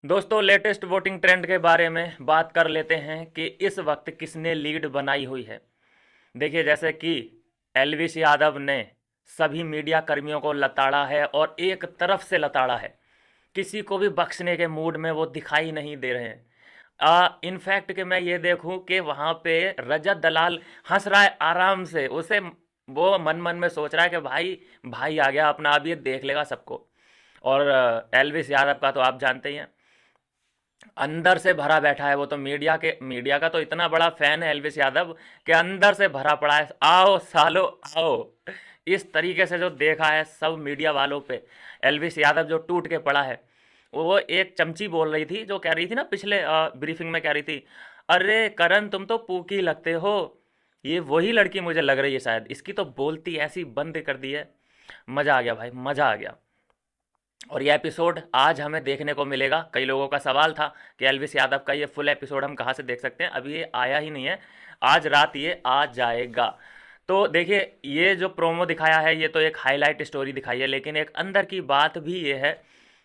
दोस्तों latest voting trend के बारे में बात कर लेते हैं कि इस वक्त किसने लीड बनाई हुई है। देखिए जैसे कि एलविस यादव ने सभी मीडिया कर्मियों को लताड़ा है और एक तरफ से लताड़ा है। किसी को भी बख्शने के मूड में वो दिखाई नहीं दे रहे हैं। इनफैक्ट कि मैं ये देखूं कि वहाँ पे रजत दलाल हंस रहा है आराम से, उसे वो मन मन में सोच रहा है कि भाई भाई आ गया अपना, अब ये देख लेगा सबको। और एलविस यादव का तो आप जानते ही हैं, अंदर से भरा बैठा है वो तो। मीडिया का तो इतना बड़ा फैन है एल्विस यादव कि अंदर से भरा पड़ा है, आओ सालो आओ। इस तरीके से जो देखा है सब मीडिया वालों पे, एल्विस यादव जो टूट के पड़ा है। वो एक चमची बोल रही थी, जो कह रही थी ना पिछले ब्रीफिंग में, कह रही थी अरे करण तुम तो पूकी लगते हो। ये वही लड़की मुझे लग रही है शायद, इसकी तो बोलती ऐसी बंद कर दी है। मज़ा आ गया भाई, मज़ा आ गया। और ये एपिसोड आज हमें देखने को मिलेगा। कई लोगों का सवाल था कि एल्विस यादव का ये फुल एपिसोड हम कहाँ से देख सकते हैं, अभी ये आया ही नहीं है। आज रात ये आ जाएगा। तो देखिए ये जो प्रोमो दिखाया है ये तो एक हाईलाइट स्टोरी दिखाई है, लेकिन एक अंदर की बात भी ये है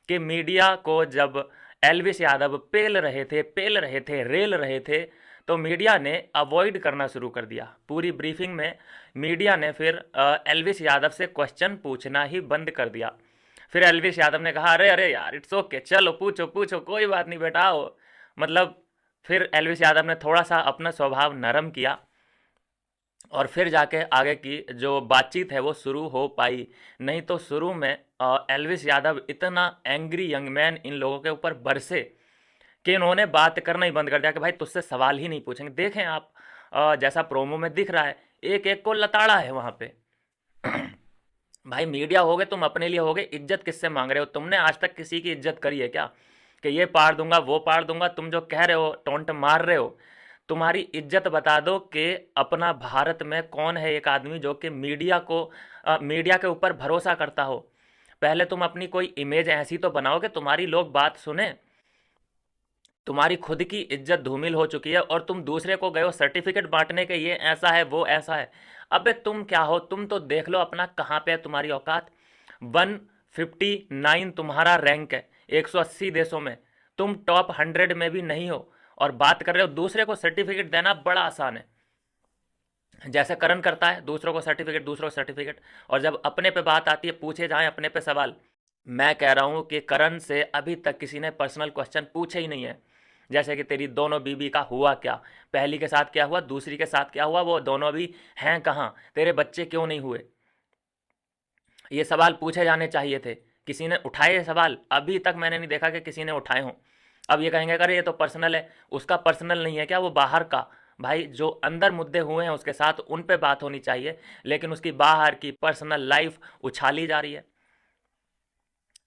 कि मीडिया को जब एल्विस यादव पेल रहे थे, रेल रहे थे, तो मीडिया ने अवॉइड करना शुरू कर दिया। पूरी ब्रीफिंग में मीडिया ने फिर एल्विस यादव से क्वेश्चन पूछना ही बंद कर दिया। फिर एल्विस यादव ने कहा अरे अरे यार इट्स ओके, चलो पूछो पूछो कोई बात नहीं बेटा आओ। मतलब फिर एल्विस यादव ने थोड़ा सा अपना स्वभाव नरम किया और फिर जाके आगे की जो बातचीत है वो शुरू हो पाई। नहीं तो शुरू में एल्विस यादव इतना एंग्री यंग मैन इन लोगों के ऊपर बरसे कि इन्होंने बात करना ही बंद कर दिया कि भाई तुझसे सवाल ही नहीं पूछेंगे। देखें आप, जैसा प्रोमो में दिख रहा है, एक एक को लताड़ा है वहाँ पे। भाई मीडिया हो गए तुम, अपने लिए हो गए, इज्जत किससे मांग रहे हो? तुमने आज तक किसी की इज्जत करी है क्या? कि ये पाड़ दूंगा वो पाड़ दूंगा, तुम जो कह रहे हो टोंट मार रहे हो, तुम्हारी इज्जत बता दो कि अपना भारत में कौन है एक आदमी जो कि मीडिया के ऊपर भरोसा करता हो। पहले तुम अपनी कोई इमेज ऐसी तो बनाओ कि तुम्हारी लोग बात सुने। तुम्हारी खुद की इज्जत धूमिल हो चुकी है और तुम दूसरे को गए हो सर्टिफिकेट बांटने के, ये ऐसा है वो ऐसा है। अबे तुम क्या हो? तुम तो देख लो अपना कहाँ पे है तुम्हारी औकात। 159 तुम्हारा रैंक है 180 देशों में, तुम टॉप 100 में भी नहीं हो और बात कर रहे हो दूसरे को सर्टिफिकेट देना बड़ा आसान है। जैसे करण करता है दूसरों को सर्टिफिकेट, दूसरों को सर्टिफिकेट। और जब अपने पे बात आती है, पूछे जाएं अपने पे सवाल, मैं कह रहा हूँ कि करण से अभी तक किसी ने पर्सनल क्वेश्चन पूछे ही नहीं है। जैसे कि तेरी दोनों बीबी का हुआ क्या, पहली के साथ क्या हुआ, दूसरी के साथ क्या हुआ, वो दोनों भी हैं कहाँ, तेरे बच्चे क्यों नहीं हुए। ये सवाल पूछे जाने चाहिए थे। किसी ने उठाए ये सवाल? अभी तक मैंने नहीं देखा कि किसी ने उठाए हों। अब ये कहेंगे अरे ये तो पर्सनल है, उसका पर्सनल नहीं है क्या, वो बाहर का। भाई जो अंदर मुद्दे हुए हैं उसके साथ उन पे बात होनी चाहिए, लेकिन उसकी बाहर की पर्सनल लाइफ उछाली जा रही है।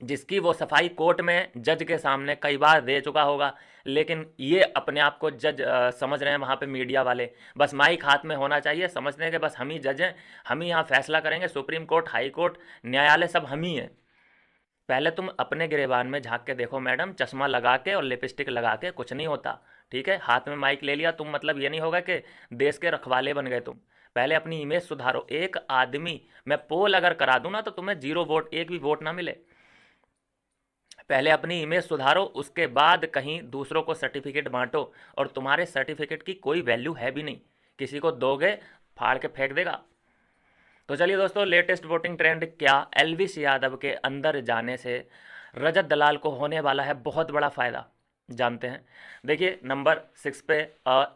जिसकी वो सफाई कोर्ट में जज के सामने कई बार दे चुका होगा, लेकिन ये अपने आप को जज समझ रहे हैं वहाँ पे मीडिया वाले। बस माइक हाथ में होना चाहिए, समझते हैं कि बस हम ही जज हैं, हम ही यहाँ फैसला करेंगे, सुप्रीम कोर्ट, हाई कोर्ट, न्यायालय सब हम ही हैं। पहले तुम अपने गिरेबान में झांक के देखो मैडम, चश्मा लगा के और लिपस्टिक लगा के कुछ नहीं होता। ठीक है, हाथ में माइक ले लिया तुम, मतलब ये नहीं होगा कि देश के रखवाले बन गए तुम। पहले अपनी इमेज सुधारो। एक आदमी, मैं पोल अगर करा दूं ना तो तुम्हें जीरो वोट, एक भी वोट ना मिले। पहले अपनी इमेज सुधारो, उसके बाद कहीं दूसरों को सर्टिफिकेट बांटो। और तुम्हारे सर्टिफिकेट की कोई वैल्यू है भी नहीं, किसी को दोगे फाड़ के फेंक देगा। तो चलिए दोस्तों, लेटेस्ट वोटिंग ट्रेंड क्या, एल्विस यादव के अंदर जाने से रजत दलाल को होने वाला है बहुत बड़ा फ़ायदा, जानते हैं। देखिए नंबर 6 पे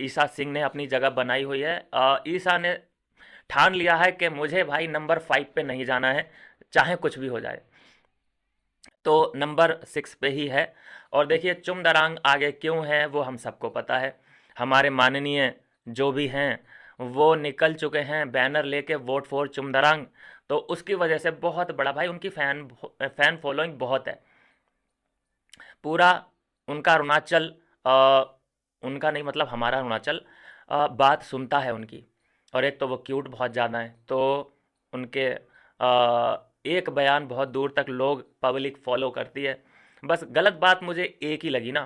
ईसा सिंह ने अपनी जगह बनाई हुई है। ईसा ने ठान लिया है कि मुझे भाई नंबर 5 पे नहीं जाना है, चाहे कुछ भी हो जाए। तो नंबर 6 पे ही है। और देखिए चुमदरांग आगे क्यों है वो हम सबको पता है। हमारे माननीय जो भी हैं वो निकल चुके हैं बैनर लेके, वोट फॉर चुमदरांग। तो उसकी वजह से बहुत बड़ा भाई उनकी फ़ैन फॉलोइंग बहुत है। पूरा उनका अरुणाचल, अ, उनका नहीं मतलब हमारा अरुणाचल बात सुनता है उनकी। और एक तो वो क्यूट बहुत ज़्यादा है, तो उनके एक बयान बहुत दूर तक लोग पब्लिक फॉलो करती है। बस गलत बात मुझे एक ही लगी ना,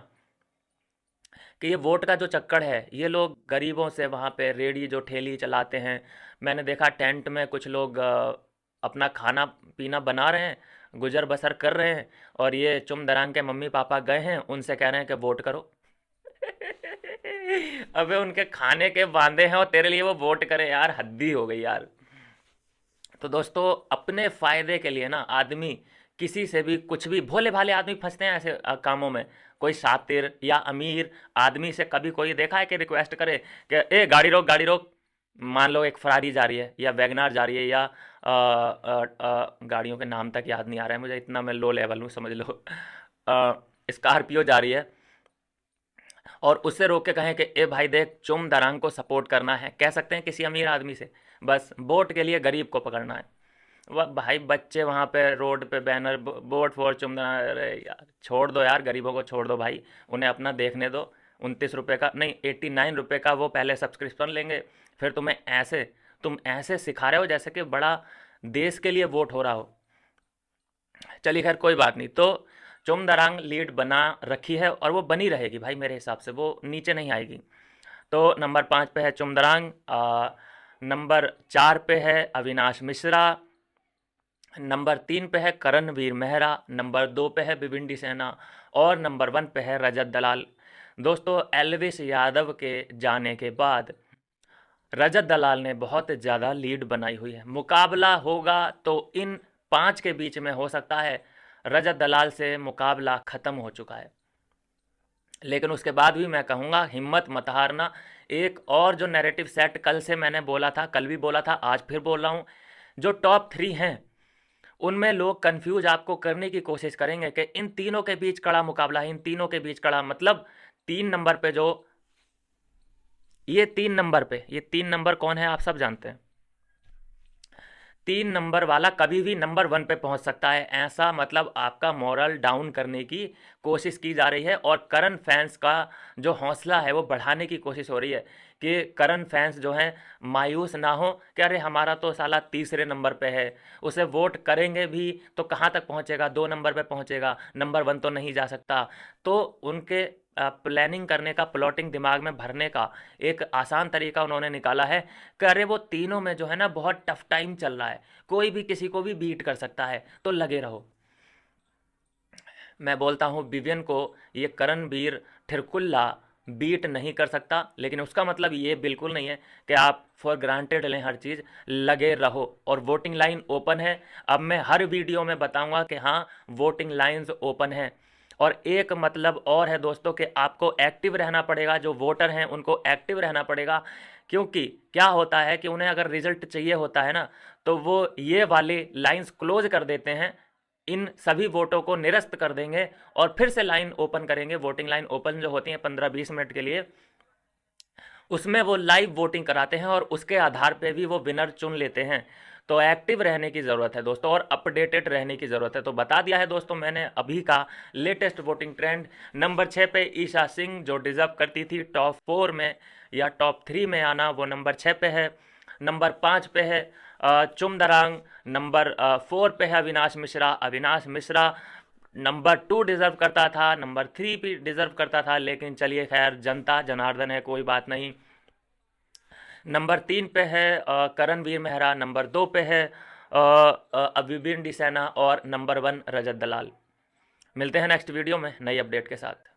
कि ये वोट का जो चक्कर है, ये लोग गरीबों से वहाँ पे रेडी जो ठेली चलाते हैं, मैंने देखा टेंट में कुछ लोग अपना खाना पीना बना रहे हैं, गुजर बसर कर रहे हैं, और ये चुमदरांग के मम्मी पापा गए हैं, उनसे कह रहे हैं कि वोट करो। अबे उनके खाने के वांदे हैं और तेरे लिए वो वोट करे यार, हद्दी हो गई यार। तो दोस्तों, अपने फायदे के लिए ना आदमी किसी से भी कुछ भी, भोले भाले आदमी फंसते हैं ऐसे कामों में। कोई शातिर या अमीर आदमी से कभी कोई देखा है कि रिक्वेस्ट करे कि ए गाड़ी रोक गाड़ी रोक। मान लो एक फरारी जा रही है या वैगनार जा रही है या गाड़ियों के नाम तक याद नहीं आ रहा है मुझे, इतना मैं लो लेवल हूँ समझ लो। स्कॉर्पियो जा रही है और उससे रोक के कहें कि ए भाई देख, चुम दरांग को सपोर्ट करना है, कह सकते हैं किसी अमीर आदमी से, बस वोट के लिए गरीब को पकड़ना है। वह भाई बच्चे वहाँ पे रोड पे बैनर, वोट फॉर चुम दरांग, अरे यार छोड़ दो यार, गरीबों को छोड़ दो भाई, उन्हें अपना देखने दो। 29 रुपये का नहीं, 89 रुपये का वो पहले सब्सक्रिप्शन लेंगे, फिर तुम ऐसे सिखा रहे हो जैसे कि बड़ा देश के लिए वोट हो रहा हो। चलिए खैर कोई बात नहीं। तो चुमदरांग लीड बना रखी है और वो बनी रहेगी भाई, मेरे हिसाब से वो नीचे नहीं आएगी। तो नंबर 5 पे है चुमदरांग, नंबर 4 पे है अविनाश मिश्रा, नंबर 3 पे है करणवीर मेहरा, नंबर 2 पे है भिवंडी सेना, और नंबर 1 पे है रजत दलाल। दोस्तों, एल्विस यादव के जाने के बाद रजत दलाल ने बहुत ज़्यादा लीड बनाई हुई है। मुकाबला होगा तो इन 5 के बीच में हो सकता है, रजत दलाल से मुकाबला ख़त्म हो चुका है। लेकिन उसके बाद भी मैं कहूँगा हिम्मत मत हारना। एक और जो नैरेटिव सेट कल से मैंने बोला था, कल भी बोला था, आज फिर बोल रहा हूँ, जो टॉप 3 हैं उनमें लोग कंफ्यूज आपको करने की कोशिश करेंगे कि इन तीनों के बीच कड़ा मुकाबला है, इन तीनों के बीच कड़ा, मतलब 3 नंबर पे जो, ये 3 नंबर कौन है आप सब जानते हैं। 3 नंबर वाला कभी भी नंबर 1 पे पहुंच सकता है, ऐसा मतलब आपका मोरल डाउन करने की कोशिश की जा रही है। और करण फैंस का जो हौसला है वो बढ़ाने की कोशिश हो रही है कि करण फैंस जो हैं मायूस ना हो कि अरे हमारा तो साला तीसरे नंबर पे है, उसे वोट करेंगे भी तो कहाँ तक पहुँचेगा, 2 नंबर पे पहुँचेगा, नंबर 1 तो नहीं जा सकता। तो उनके प्लानिंग करने का, प्लॉटिंग दिमाग में भरने का एक आसान तरीका उन्होंने निकाला है कि अरे वो तीनों में जो है ना बहुत टफ टाइम चल रहा है, कोई भी किसी को भी बीट कर सकता है, तो लगे रहो। मैं बोलता हूँ विवियन को ये करणवीर ठिरकुल्ला बीट नहीं कर सकता, लेकिन उसका मतलब ये बिल्कुल नहीं है कि आप फॉर ग्रांटेड लें हर चीज़, लगे रहो। और वोटिंग लाइन ओपन है, अब मैं हर वीडियो में बताऊंगा कि हाँ वोटिंग लाइंस ओपन है। और एक मतलब और है दोस्तों कि आपको एक्टिव रहना पड़ेगा, जो वोटर हैं उनको एक्टिव रहना पड़ेगा, क्योंकि क्या होता है कि उन्हें अगर रिजल्ट चाहिए होता है ना, तो वो ये वाली लाइंस क्लोज कर देते हैं, इन सभी वोटों को निरस्त कर देंगे और फिर से लाइन ओपन करेंगे। वोटिंग लाइन ओपन जो होती है 15-20 मिनट के लिए, उसमें वो लाइव वोटिंग कराते हैं और उसके आधार पे भी वो विनर चुन लेते हैं। तो एक्टिव रहने की ज़रूरत है दोस्तों और अपडेटेड रहने की ज़रूरत है। तो बता दिया है दोस्तों मैंने अभी का लेटेस्ट वोटिंग ट्रेंड। नंबर 6 पे ईशा सिंह, जो डिज़र्व करती थी टॉप 4 में या टॉप 3 में आना, वो नंबर 6 पे है। नंबर 5 पे है चुमदरांग, नंबर 4 पे है अविनाश मिश्रा नंबर 2 डिज़र्व करता था, नंबर 3 भी डिज़र्व करता था, लेकिन चलिए खैर जनता जनार्दन है, कोई बात नहीं। नंबर 3 पे है करणवीर मेहरा, नंबर 2 पे है भिवंडी सेना और नंबर 1 रजत दलाल। मिलते हैं नेक्स्ट वीडियो में नई अपडेट के साथ।